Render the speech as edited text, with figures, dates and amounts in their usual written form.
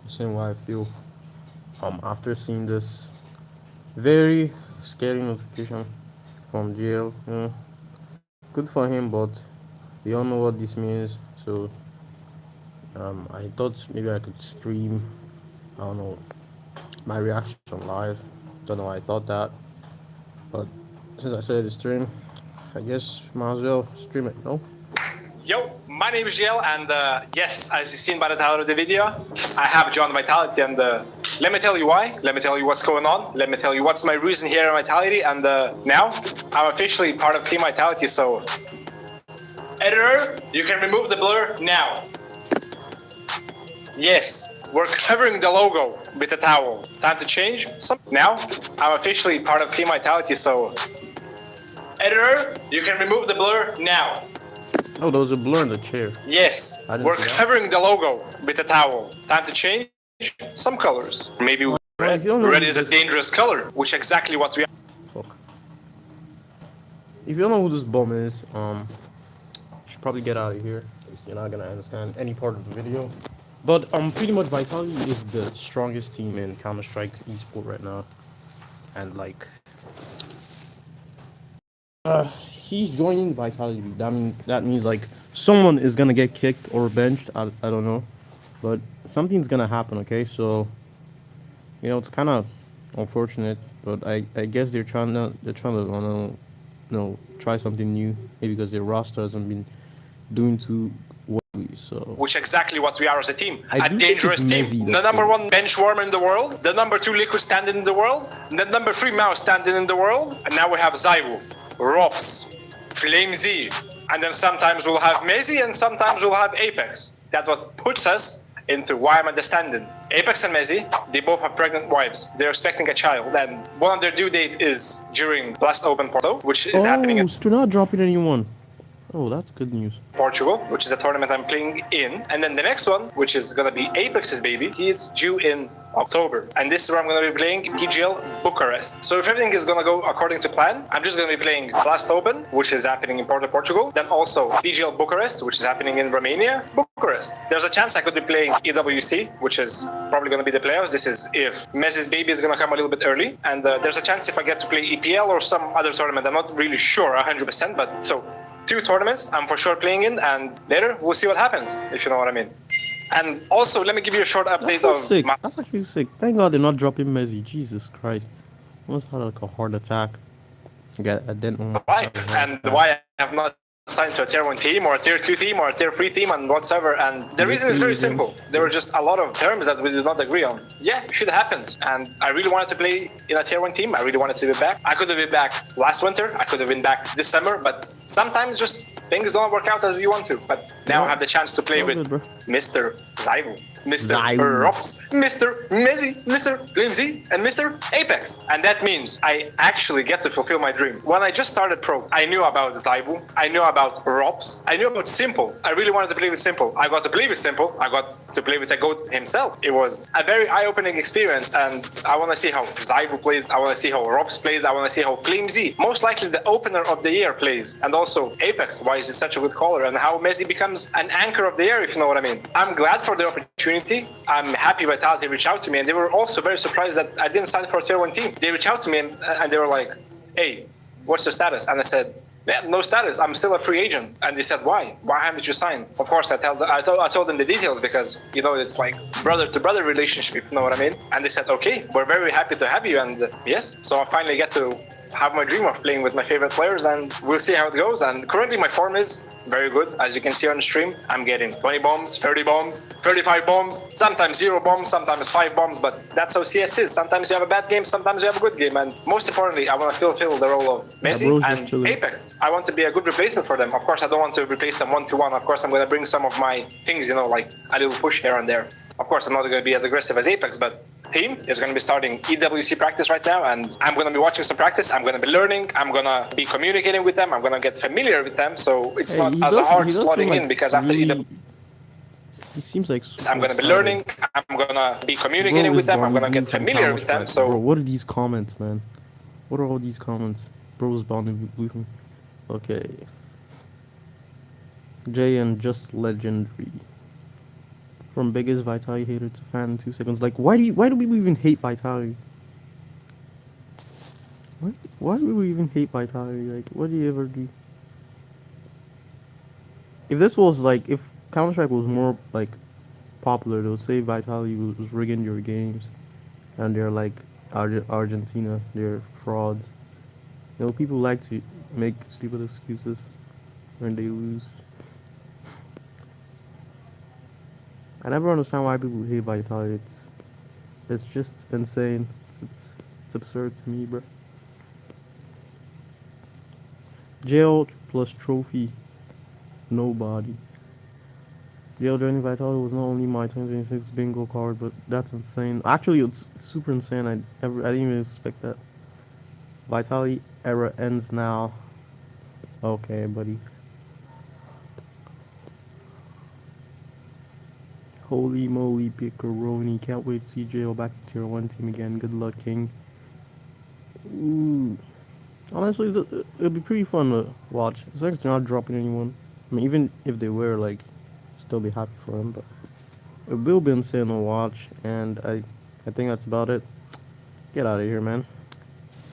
Same way I feel after seeing this very scary notification from jail. Good for him, but we all know what this means. So I thought maybe I could stream, I don't know, my reaction live. Don't know why I thought that, but since I said the stream, I guess might as well stream it. No. Yo, my name is Jiel, and yes, as you've seen by the title of the video, I have joined Vitality, and let me tell you why, let me tell you what's going on, let me tell you what's my reason here in Vitality, and now I'm officially part of Team Vitality, so editor, you can remove the blur now. Yes, we're covering the logo with a towel. Time to change? Now, I'm officially part of Team Vitality, so editor, you can remove the blur now. Oh, there was a blur in the chair. Yes, we're covering the logo with a towel. Time to change some colors. Maybe red. Red is a dangerous color, which exactly what we are. Fuck. If you don't know who this bum is, you should probably get out of here. You're not gonna understand any part of the video. But pretty much Vitality is the strongest team in Counter Strike esport right now, and like, he's joining Vitality. That means like someone is gonna get kicked or benched. I don't know, but something's gonna happen. Okay, so it's kind of unfortunate, but I guess they're trying to try something new. Maybe because their roster hasn't been doing too well. So which exactly what we are as a team. I A dangerous team. The number one bench warmer in the world, the number two liquid standing in the world, the number three mouse standing in the world, and now we have ZywOo, Ropz, FlameZ, and then sometimes we'll have Mezi and sometimes we'll have Apex. That's what puts us into why I'm understanding. Apex and Mezi, they both have pregnant wives. They're expecting a child, and one of their due date is during Blast Open Porto, which is happening in they're not dropping anyone. Oh, that's good news. Portugal, which is a tournament I'm playing in. And then the next one, which is going to be Apex's baby, he's due in October. And this is where I'm going to be playing PGL Bucharest. So if everything is going to go according to plan, I'm just going to be playing Blast Open, which is happening in Porto, Portugal. Then also PGL Bucharest, which is happening in Romania, Bucharest. There's a chance I could be playing EWC, which is probably going to be the playoffs. This is if Messi's baby is going to come a little bit early. And there's a chance if I get to play EPL or some other tournament. I'm not really sure 100%, but so 2 tournaments I'm for sure playing in, and later we'll see what happens, if you know what I mean. And also, let me give you a short update That's sick. That's actually sick. Thank God they're not dropping Messi. Jesus Christ. Almost had like a heart attack. Why? And why I have not signed to a tier 1 team or a tier 2 team or a tier 3 team and whatsoever. And the reason is very simple. There were just a lot of terms that we did not agree on. Yeah, shit happens. And I really wanted to play in a tier 1 team. I really wanted to be back. I could have been back last winter. I could have been back this summer. But sometimes just things don't work out as you want to. But now I have the chance to play with Mr. ZywOo, Mr. Ropz, Mr. Mezi, Mr. FlameZ, and Mr. Apex. And that means I actually get to fulfill my dream. When I just started pro, I knew about ZywOo. I knew about Ropz. I knew about Simple. I really wanted to play with Simple. I got to play with Simple. I got to play with the GOAT himself. It was a very eye-opening experience, and I want to see how ZywOo plays. I want to see how Ropz plays. I want to see how FlameZ, most likely the opener of the year, plays. And also Apex, why is he such a good caller, and how Mezi becomes an anchor of the year, if you know what I mean. I'm glad for the opportunity. I'm happy Vitality reached out to me, and they were also very surprised that I didn't sign for a tier 1 team. They reached out to me and they were like, hey, what's your status? And I said, yeah, no status. I'm still a free agent. And they said, why? Why haven't you signed? Of course, I told them the details because, it's like brother-to-brother relationship, if you know what I mean. And they said, okay, we're very happy to have you. And yes, so I finally get to have my dream of playing with my favorite players, and we'll see how it goes. And currently my form is very good. As you can see on the stream, I'm getting 20 bombs, 30 bombs, 35 bombs, sometimes 0 bombs, sometimes 5 bombs, but that's how CS is. Sometimes you have a bad game, sometimes you have a good game, and most importantly, I want to fulfill the role of Mezi and Apex. I want to be a good replacement for them. Of course, I don't want to replace them 1-to-1. Of course, I'm going to bring some of my things, like a little push here and there. Of course, I'm not going to be as aggressive as Apex, but team is going to be starting EWC practice right now, and I'm going to be watching some practice. I'm going to be learning. I'm going to be communicating with them. I'm going to get familiar with them, so it's not as hard slotting in, because after EWC, he seems like I'm going to be learning. I'm going to be communicating with them. I'm going to get familiar with them. So bro, what are these comments, man? What are all these comments? Bro's bound to be blue. Okay. JN just legendary. From biggest Vitali hater to fan in 2 seconds. Like, why do people even hate Vitali? Why do we even hate Vitali? Like, what do you ever do? If this was like, if Counter Strike was more like popular, they'll say Vitali was rigging your games, and they're like Argentina, they're frauds. You know, people like to make stupid excuses when they lose. I never understand why people hate Vitali. It's just insane. It's absurd to me, bro. Jail plus trophy, nobody. Jail joining Vitality was not only my 2026 bingo card, but that's insane. Actually, it's super insane. I didn't even expect that. Vitality era ends now. Okay, buddy. Holy moly, piccaroni. Can't wait to see Jail back in tier 1 team again. Good luck, King. Ooh. Honestly, it'd be pretty fun to watch. It's like they're not dropping anyone. I mean, even if they were, like, still be happy for him, but it will be insane to watch, and I think that's about it. Get out of here, man.